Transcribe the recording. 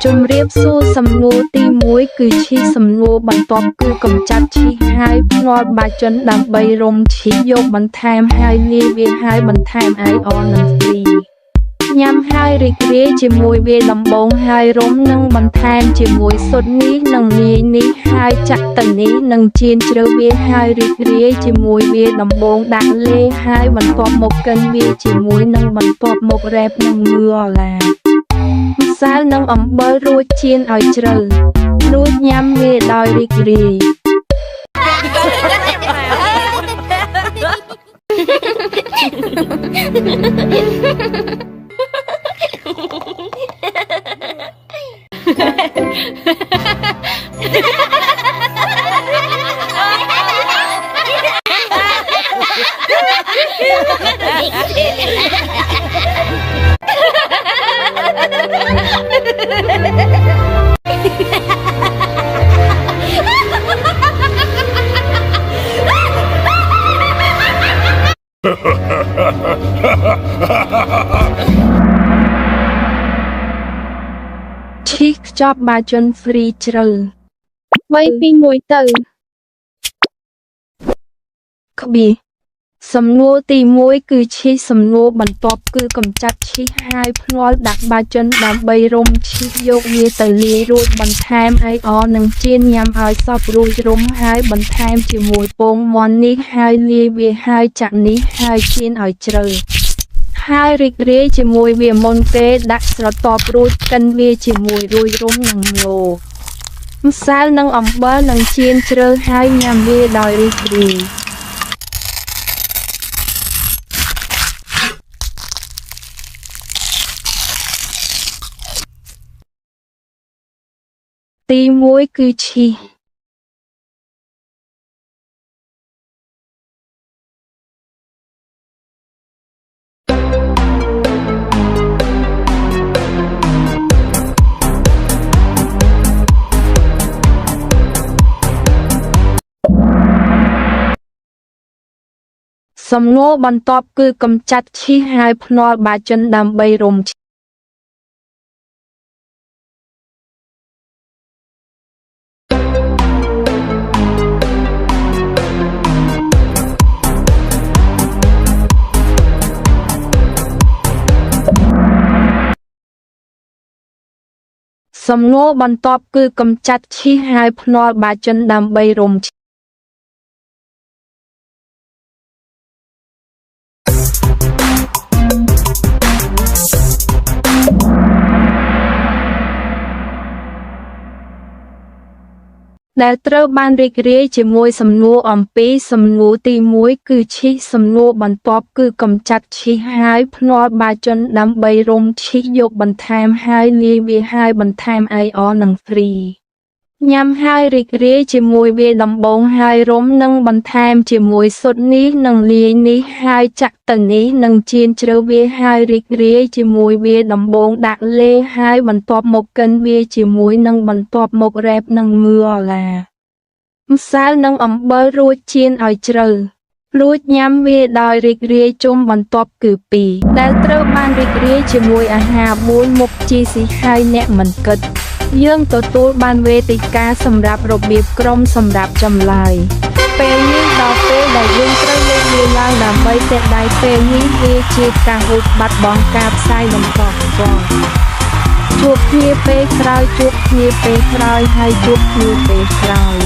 ជំរាបសួរសំណួរទី1គឺឈីសំណួរបន្ទាប់គឺកំចាត់ឈីហើយភ្នាល់បាជនដើម្បីរុំឈីយកបន្ថែមហើយលាយវាហើយបន្ថែមអាយអននិងហ្វ្រីញ៉ាំហើយរីករាយជាមួយវាដំបងហើយរុំនិងបន្ថែមជាមួយស៊ុតនេះនិងលាយនេះហើយចាក់ទៅនេះនិងចៀនជ្រៅវាហើយរីករាយជាមួយវាដំបងដាក់លេហើយបន្ទាប់មកកិនវាជាមួយនឹងបន្ទាប់មករ៉េបនិងមឿអឡាម្សៅនិងអំបិលរួចចៀនឲ្យជ្រៅរួចញ៉ាំវាដោយរីករាយឈីខ្ចប់បាជនហ្វ្រីជ្រៅ3 2 1ទៅក្បៀសំណួរទី1គឺឈីសំណួរបន្ទាប់គឺកំចាត់ឈីហើយភ្នាល់ដាក់បាជនដើម្បីរុំឈីយកវាទៅលាយរួចបន្ថែមអាយអនិងចៀនញ៉ាំឲ្យសព្វរួចរុំហើយបន្ថែមជាមួយពងមាន់នេះហើយលាយវាហើយចាក់នេះហើយចៀនឲ្យជ្រៅហើយរីករាយជាមួយវាមុនពេលដាក់ស្រទាប់រួចកិនវាជាមួយរួយរុំនិងញោម្សៅនិងអំបិលនិងចៀនជ្រៅហើយញ៉ាំវាដោយរីករាយទី1គឺឈីសំណួរបន្ទាប់គឺកំចាត់ឈីហើយភ្នាល់បាជនដើម្បីរុំសំណួរបន្ទាប់គឺកំចាត់ឈីហើយភ្នាល់បាជនដើម្បីរុំដែលត្រូវបានរីករាយជាមួយសំណួរអំពីសំណួរទី1គឺឈីសំណួរបន្ទាប់គឺកំចាត់ឈីហើយភ្នាល់បាជនដើម្បីរុំឈីយកបន្ថែមហើយលាយវាហើយបន្ថែមអាយអនិងហ្វ្រីញ៉ាំហើយរីករាយជាមួយវាដំបងហើយរុំនិងបន្ថែមជាមួយស៊ុតនេះនិងលាយនេះហើយចាក់ទៅនេះនិងចៀនជ្រៅវាហើយរីករាយជាមួយវាដំបងដាក់លេហើយបន្ទាប់មកកិនវាជាមួយនឹងបន្ទាប់មករ៉េបនិងមឿអឡាម្សៅនិងអំបិលរួចចៀនឲ្យជ្រៅរួចញ៉ាំវាដោយរីករាយជុំបន្ទាប់គឺ2ដែលត្រូវបានរីករាយជាមួយអាហារ1មុខជីស៊ីហើយអ្នកមិនគិតយើងទទួលបានវេទិកាសម្រាប់របៀបក្រុមសម្រាប់ចម្លើយពេលនេះដល់ពេលដែលយើងត្រូវលើកវាឡើងដើម្បីតែដៃពេលនេះវាជាការហូបបាត់បង់ការផ្សាយបន្តផងជួបគ្នាពេលក្រោយហើយជួបគ្នាពេលក្រោយ